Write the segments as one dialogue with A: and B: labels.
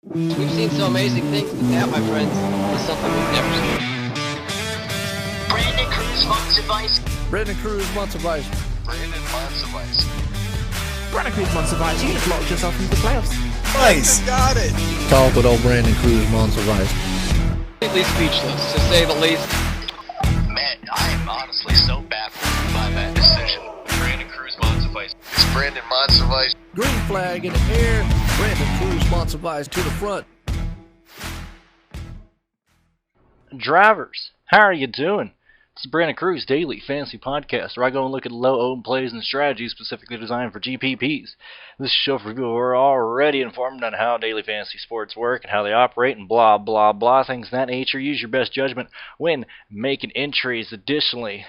A: We've seen some amazing things, but that, my friends, is something we've never seen.
B: Brandon Cruz wants advice.
C: Brandon Cruz wants advice.
B: Brandon wants advice.
D: Brandon Cruz wants advice. You have locked yourself into the playoffs.
E: Nice.
F: Got it.
C: Talk with old Brandon Cruz wants advice.
A: Completely speechless, to say the least.
B: Man, I am honestly so baffled by that decision. Brandon Cruz wants advice.
E: It's Brandon wants advice.
C: Green flag in the air. Brandon Cruz wants advice to the front.
G: Drivers, how are you doing? This is Brandon Cruz Daily Fantasy Podcast, where I go and look at low-owned plays and strategies specifically designed for GPPs. This is a show for people who are already informed on how daily fantasy sports work and how they operate and blah, blah, blah, things of that nature. Use your best judgment when making entries. Additionally,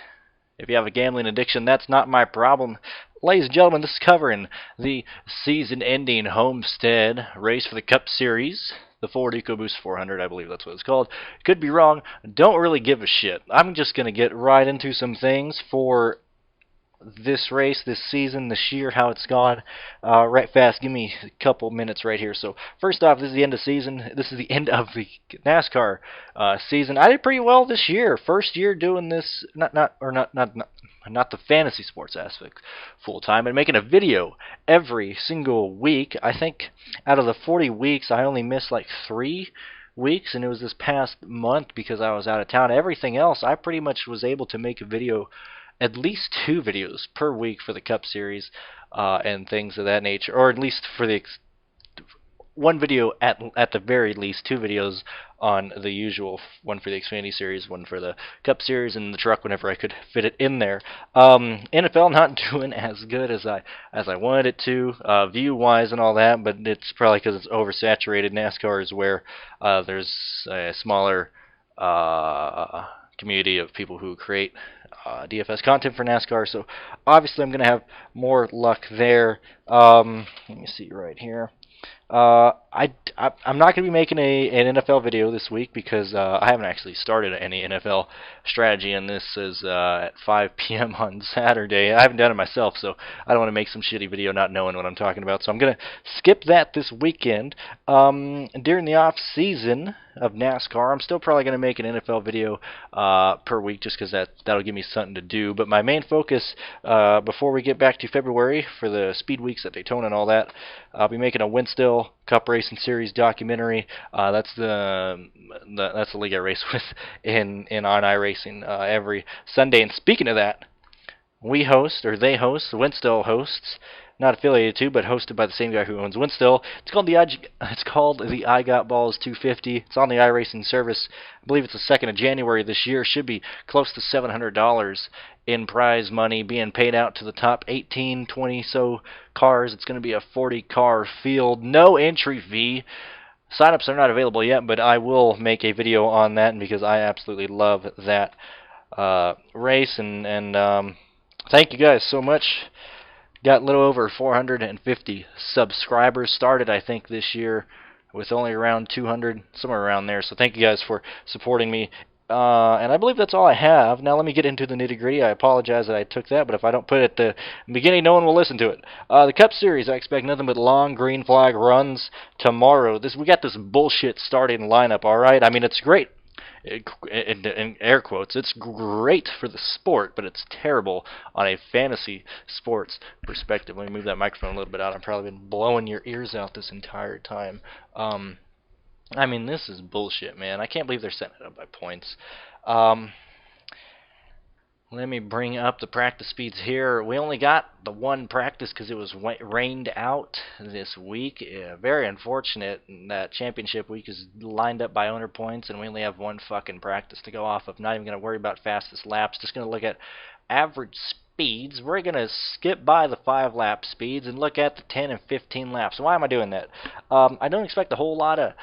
G: if you have a gambling addiction, that's not my problem. Ladies and gentlemen, this is covering the season-ending Homestead race for the Cup Series. The Ford EcoBoost 400, I believe that's what it's called. Could be wrong. Don't really give a shit. I'm just going to get right into some things for this race, this season, this year, how it's gone. Right fast, give me a couple minutes right here. So first off, this is the end of season. This is the end of the NASCAR season. I did pretty well this year. First year doing this, not the fantasy sports aspect full time, and making a video every single week. I think out of the 40 weeks, I only missed like 3 weeks, and it was this past month because I was out of town. Everything else, I pretty much was able to make a video, at least 2 videos per week for the Cup Series and things of that nature, or at least for the one video at the very least, 2 videos on the usual, one for the Xfinity Series, one for the Cup Series, and the truck whenever I could fit it in there. NFL not doing as good as I wanted it to, view-wise and all that, but it's probably because it's oversaturated. NASCAR is where there's a smaller community of people who create DFS content for NASCAR, so obviously I'm going to have more luck there. Let me see right here. I'm not going to be making an NFL video this week because I haven't actually started any NFL strategy, and this is at 5 p.m. on Saturday. I haven't done it myself, so I don't want to make some shitty video not knowing what I'm talking about. So I'm going to skip that this weekend. During the off season of NASCAR, I'm still probably going to make an NFL video per week just because that'll give me something to do. But my main focus before we get back to February for the speed weeks at Daytona and all that, I'll be making a Winstill Cup Racing Series documentary. That's the league I race with in on iRacing every Sunday. And speaking of that, they host, Winstill hosts, not affiliated to, but hosted by the same guy who owns Winstill. It's called the I Got Balls 250. It's on the iRacing service. I believe it's the 2nd of January this year. Should be close to $700 in prize money being paid out to the top 18, 20 so cars. It's going to be a 40-car field, no entry fee. Signups are not available yet, but I will make a video on that because I absolutely love that race. And thank you guys so much. Got a little over 450 subscribers. Started, I think, this year with only around 200, somewhere around there. So thank you guys for supporting me. And I believe that's all I have. Now let me get into the nitty-gritty. I apologize that I took that, but if I don't put it at the beginning, no one will listen to it. The Cup Series, I expect nothing but long green flag runs tomorrow. We got this bullshit starting lineup, all right? I mean, it's great. In air quotes, it's great for the sport, but it's terrible on a fantasy sports perspective. Let me move that microphone a little bit out. I've probably been blowing your ears out this entire time. I mean, this is bullshit, man. I can't believe they're setting it up by points. Let me bring up the practice speeds here. We only got the one practice because it was rained out this week. Very unfortunate that championship week is lined up by owner points, and we only have one fucking practice to go off of. Not even going to worry about fastest laps. Just going to look at average speeds. We're going to skip by the 5-lap speeds and look at the 10 and 15 laps. Why am I doing that? I don't expect a whole lot of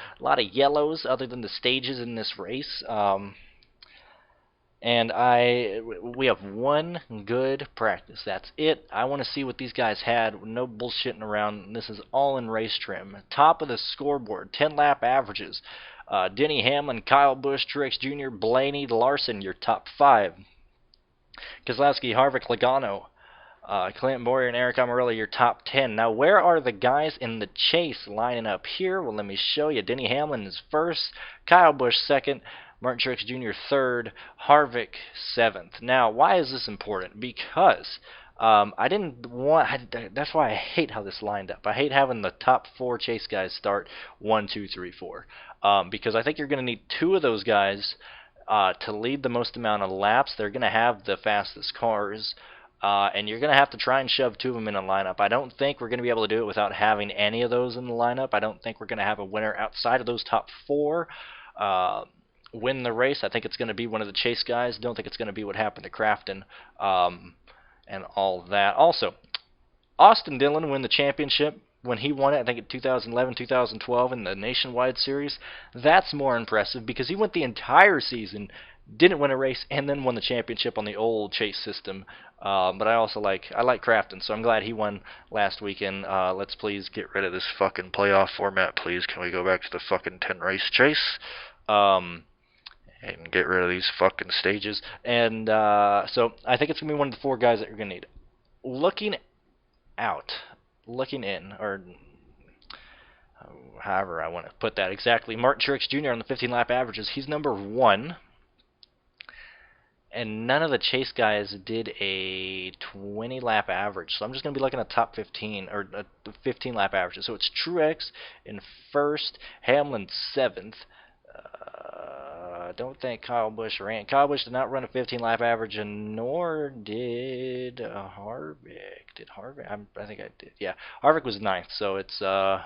G: yellows other than the stages in this race. And we have one good practice. That's it. I want to see what these guys had. No bullshitting around. This is all in race trim. Top of the scoreboard, 10-lap averages. Denny Hamlin, Kyle Busch, Truex Jr., Blaney, Larson, your top 5. Keselowski, Harvick, Logano, Clint Boyer and Eric Amarillo, your top 10. Now, where are the guys in the chase lining up here? Well, let me show you. Denny Hamlin is first, Kyle Busch second, Martin Truex Jr. third, Harvick seventh. Now, why is this important? Because that's why I hate how this lined up. I hate having the top 4 chase guys start 1, 2, 3, 4. Because I think you're going to need 2 of those guys to lead the most amount of laps. They're going to have the fastest cars. And you're going to have to try and shove 2 of them in a lineup. I don't think we're going to be able to do it without having any of those in the lineup. I don't think we're going to have a winner outside of those top 4 win the race. I think it's going to be one of the chase guys. Don't think it's going to be what happened to Crafton and all that. Also, Austin Dillon win the championship when he won it, I think in 2011, 2012 in the Nationwide Series. That's more impressive because he went the entire season, didn't win a race, and then won the championship on the old chase system. But I like Crafton, so I'm glad he won last weekend. Let's please get rid of this fucking playoff format, please. Can we go back to the fucking 10-race chase? And get rid of these fucking stages. And so I think it's going to be one of the 4 guys that you're going to need. Looking in, or however I want to put that exactly, Martin Truex Jr. on the 15-lap averages, he's number 1. And none of the chase guys did a 20-lap average. So I'm just going to be looking at top 15, or 15-lap averages. So it's Truex in first, Hamlin 7th. I don't think Kyle Busch ran. Kyle Busch did not run a 15-lap average, and nor did Harvick. Did Harvick? I think I did. Yeah, Harvick was 9th. So it's Truex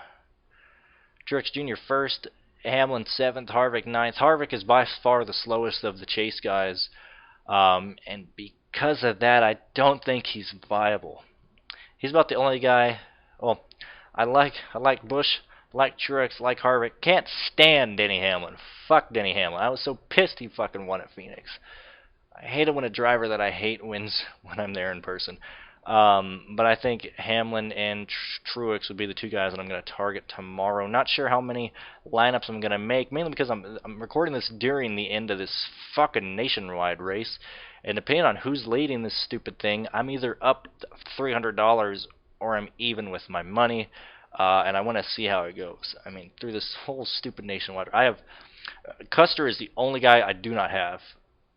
G: Jr. first, Hamlin 7th, Harvick 9th. Harvick is by far the slowest of the chase guys. And because of that, I don't think he's viable. He's about the only guy. Well, I like Busch, like Truex, like Harvick. Can't stand Denny Hamlin. Fuck Denny Hamlin. I was so pissed he fucking won at Phoenix. I hate it when a driver that I hate wins when I'm there in person. But I think Hamlin and Truex would be the 2 guys that I'm going to target tomorrow. Not sure how many lineups I'm going to make, mainly because I'm recording this during the end of this fucking nationwide race. And depending on who's leading this stupid thing, I'm either up $300 or I'm even with my money. And I want to see how it goes. I mean, through this whole stupid nationwide, Custer is the only guy I do not have,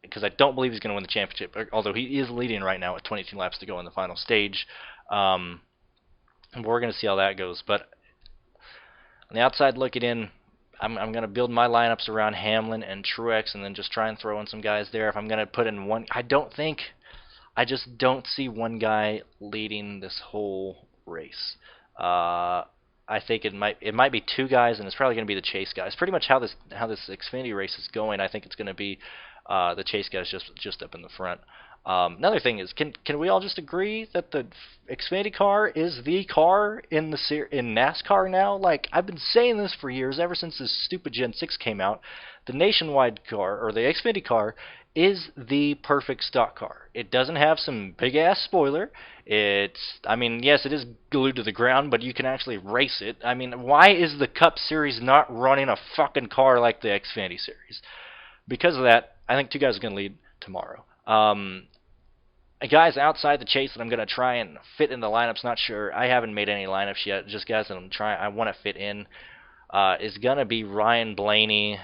G: because I don't believe he's going to win the championship, although he is leading right now with 22 laps to go in the final stage. And we're going to see how that goes. But on the outside looking in, I'm going to build my lineups around Hamlin and Truex and then just try and throw in some guys there. If I'm going to put in one, I just don't see one guy leading this whole race. I think it might be 2 guys, and it's probably going to be the chase guys. Pretty much how this Xfinity race is going, I think it's going to be the chase guys just up in the front. Another thing is, can we all just agree that the Xfinity car is the car in NASCAR now? Like, I've been saying this for years, ever since this stupid Gen 6 came out. The nationwide car, or the Xfinity car, is the perfect stock car. It doesn't have some big-ass spoiler. I mean, yes, it is glued to the ground, but you can actually race it. I mean, why is the Cup Series not running a fucking car like the Xfinity Series? Because of that, I think 2 guys are going to lead tomorrow. Guys outside the chase that I'm going to try and fit in the lineups, not sure. I haven't made any lineups yet, just guys that I want to fit in, is going to be Ryan Blaney.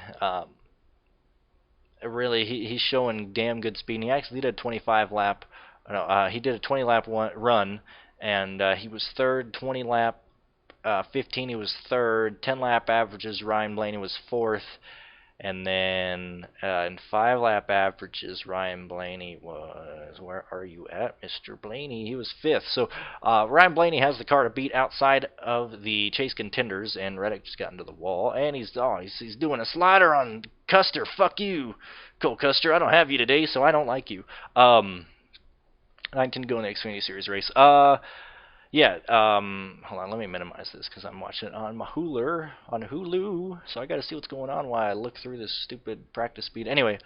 G: Really, he's showing damn good speed. And he actually did a 25-lap. He did a 20-lap run, and he was third. 20-lap, 15 he was third. 10-lap averages, Ryan Blaney was 4th. And then in 5-lap averages, Ryan Blaney was, where are you at, Mr. Blaney? He was 5th. So Ryan Blaney has the car to beat outside of the chase contenders, and Reddick just got into the wall, and he's doing a slider on Custer. Fuck you, Cole Custer. I don't have you today, so I don't like you. I intend to go in the Xfinity Series race. Yeah, hold on, let me minimize this because I'm watching it on my Hulu, so I got to see what's going on while I look through this stupid practice speed. Anyway,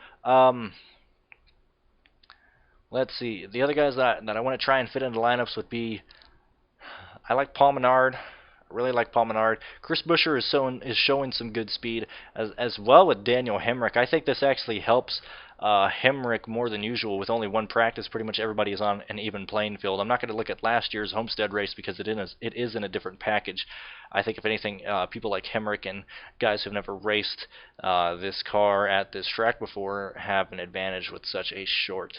G: let's see. The other guys that I want to try and fit into lineups would be, I like Paul Menard. I really like Paul Menard. Chris Buescher is showing some good speed, as well with Daniel Hemrick. I think this actually helps Hemrick more than usual with only one practice. Pretty much everybody is on an even playing field. I'm not going to look at last year's Homestead race because it is in a different package. I think if anything, people like Hemrick and guys who've never raced this car at this track before have an advantage with such a short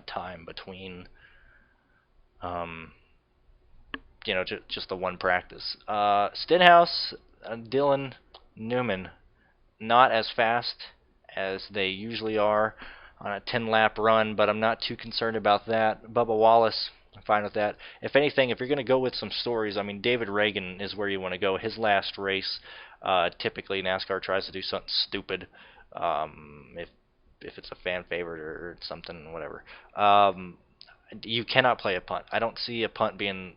G: time between just the one practice. Stenhouse, Dylan, Newman, not as fast as they usually are on a 10-lap run, but I'm not too concerned about that. Bubba Wallace, I'm fine with that. If anything, if you're going to go with some stories, I mean, David Reagan is where you want to go. His last race, typically NASCAR tries to do something stupid, if it's a fan favorite or something, whatever. You cannot play a punt. I don't see a punt being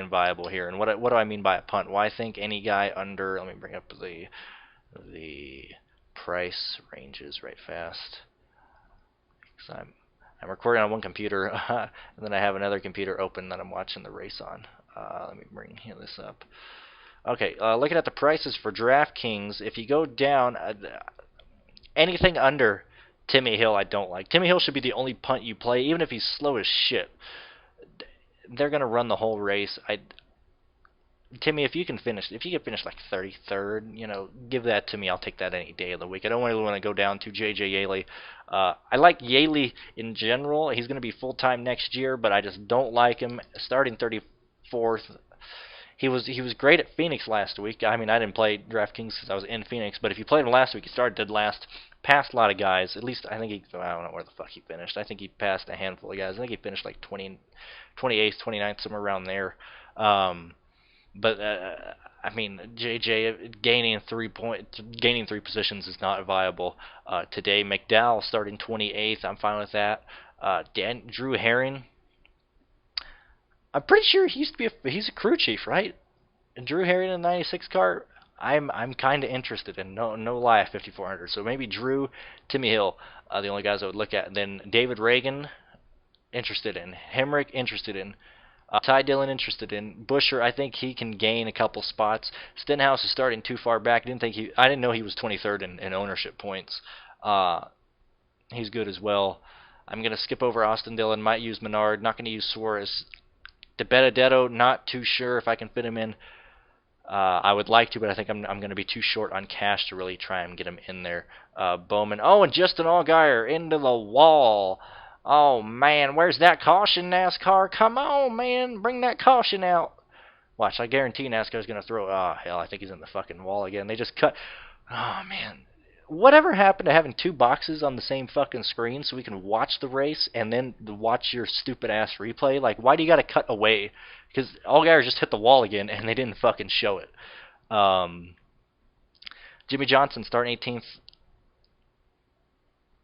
G: viable here. And what do I mean by a punt? Well, I think any guy under, let me bring up the price ranges right fast, because I'm recording on one computer and then I have another computer open that I'm watching the race on. Let me bring this up. Okay, looking at the prices for DraftKings, if you go down, anything under Timmy Hill I don't like. Timmy Hill should be the only punt you play, even if he's slow as shit. They're going to run the whole race. Timmy, if you can finish like 33rd, give that to me. I'll take that any day of the week. I don't really want to go down to J.J. Yaley. I like Yaley in general. He's going to be full-time next year, but I just don't like him. Starting 34th, he was great at Phoenix last week. I mean, I didn't play DraftKings because I was in Phoenix, but if you played him last week, he started dead last. Passed a lot of guys. At least I think I don't know where the fuck he finished. I think he passed a handful of guys. I think he finished like 28th, 29th, somewhere around there. But I mean, JJ gaining three positions is not viable today. McDowell starting 28th. I'm fine with that. Drew Herring. I'm pretty sure he used to be he's a crew chief, right? And Drew Herring in the 96 car. I'm kind of interested in, no lie, at 5400. So maybe Drew, Timmy Hill, the only guys I would look at. And then David Reagan, interested in. Hemrick, interested in. Ty Dillon, interested in. Busher, I think he can gain a couple spots. Stenhouse is starting too far back. I didn't know he was 23rd in ownership points. He's good as well. I'm going to skip over Austin Dillon. Might use Menard. Not going to use Suarez. DeBenedetto, not too sure if I can fit him in. I would like to, but I think I'm going to be too short on cash to really try and get him in there. Bowman. Oh, and Justin Allgaier into the wall. Oh, man, where's that caution, NASCAR? Come on, man, bring that caution out. Watch, I guarantee NASCAR's going to throw... Oh, hell, I think he's in the fucking wall again. They just cut... Oh, man. Whatever happened to having two boxes on the same fucking screen so we can watch the race and then watch your stupid-ass replay? Like, why do you got to cut away? Because Allgaier just hit the wall again, and they didn't fucking show it. Jimmy Johnson starting 18th.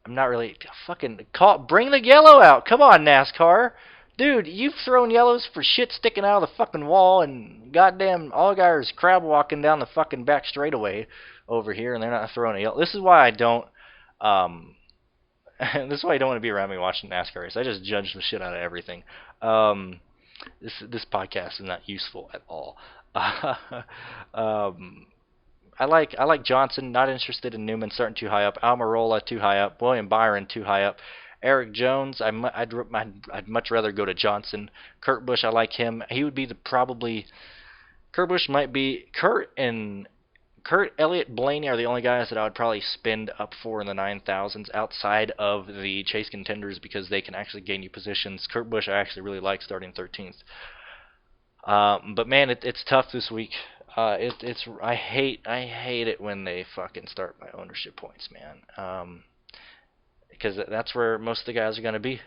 G: I'm not really fucking bring the yellow out. Come on, NASCAR. Dude, you've thrown yellows for shit sticking out of the fucking wall, and goddamn Allgaier's crab walking down the fucking back straightaway over here, and they're not throwing a yellow. This is why I don't this is why I don't want to be around me watching NASCAR race. I just judge the shit out of everything. This podcast is not useful at all. I like Johnson, not interested in Newman, starting too high up. Almirola, too high up. William Byron, too high up. Eric Jones, I'd much rather go to Johnson. Kurt Busch, I like him. He would be Kurt Busch might be... Kurt, Elliott, Blaney are the only guys that I would probably spend up for in the 9,000s outside of the chase contenders because they can actually gain you positions. Kurt Busch I actually really like starting 13th. But man, it's tough this week. I hate it when they fucking start by ownership points, man. Because that's where most of the guys are going to be.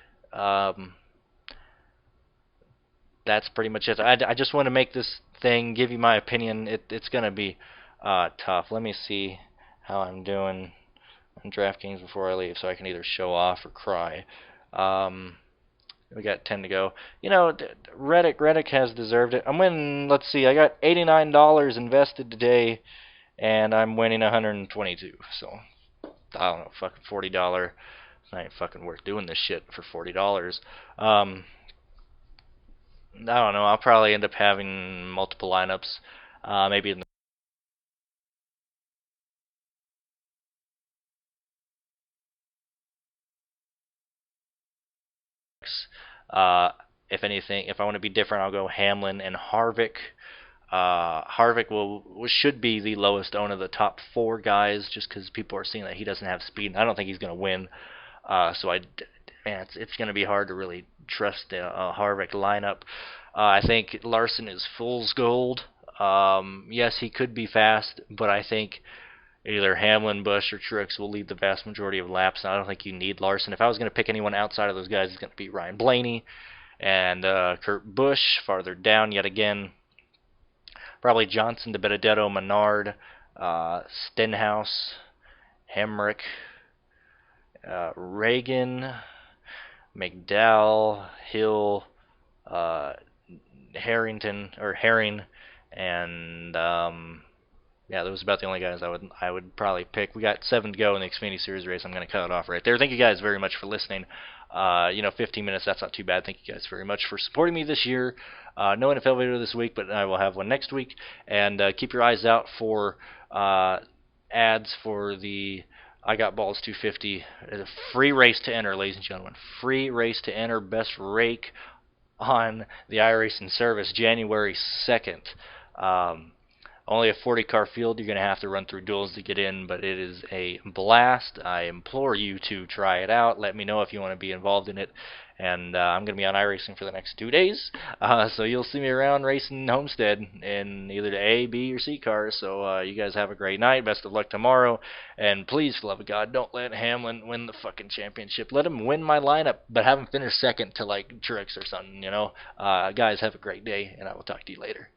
G: That's pretty much it. I just want to make this thing, give you my opinion. It's going to be tough. Let me see how I'm doing on DraftKings before I leave so I can either show off or cry. We got 10 to go. Reddick has deserved it. I'm winning, let's see, I got $89 invested today, and I'm winning $122. So, I don't know, fucking $40. It's not even fucking worth doing this shit for $40. I don't know, I'll probably end up having multiple lineups, maybe in the If anything, if I want to be different, I'll go Hamlin and Harvick. Harvick should be the lowest owned of the top 4 guys, just because people are seeing that he doesn't have speed. I don't think he's going to win. Man, it's going to be hard to really trust the Harvick lineup. I think Larson is fool's gold. Yes, he could be fast, but I think either Hamlin, Busch, or Truex will lead the vast majority of laps. And I don't think you need Larson. If I was going to pick anyone outside of those guys, it's going to be Ryan Blaney and Kurt Busch. Farther down, yet again, probably Johnson, DiBenedetto, Menard, Stenhouse, Hemrick, Reagan, McDowell, Hill, Herring, and yeah, those are about the only guys I would probably pick. We got 7 to go in the Xfinity Series race. I'm going to cut it off right there. Thank you guys very much for listening. 15 minutes, that's not too bad. Thank you guys very much for supporting me this year. No NFL video this week, but I will have one next week. And keep your eyes out for ads for the I Got Balls 250. It's a free race to enter, ladies and gentlemen. Free race to enter. Best rake on the iRacing service, January 2nd. Only a 40-car field. You're going to have to run through duels to get in, but it is a blast. I implore you to try it out. Let me know if you want to be involved in it. And I'm going to be on iRacing for the next 2 days. So you'll see me around racing Homestead in either the A, B, or C cars. So you guys have a great night. Best of luck tomorrow. And please, for the love of God, don't let Hamlin win the fucking championship. Let him win my lineup, but have him finish second to, like, Truex or something, you know. Guys, have a great day, and I will talk to you later.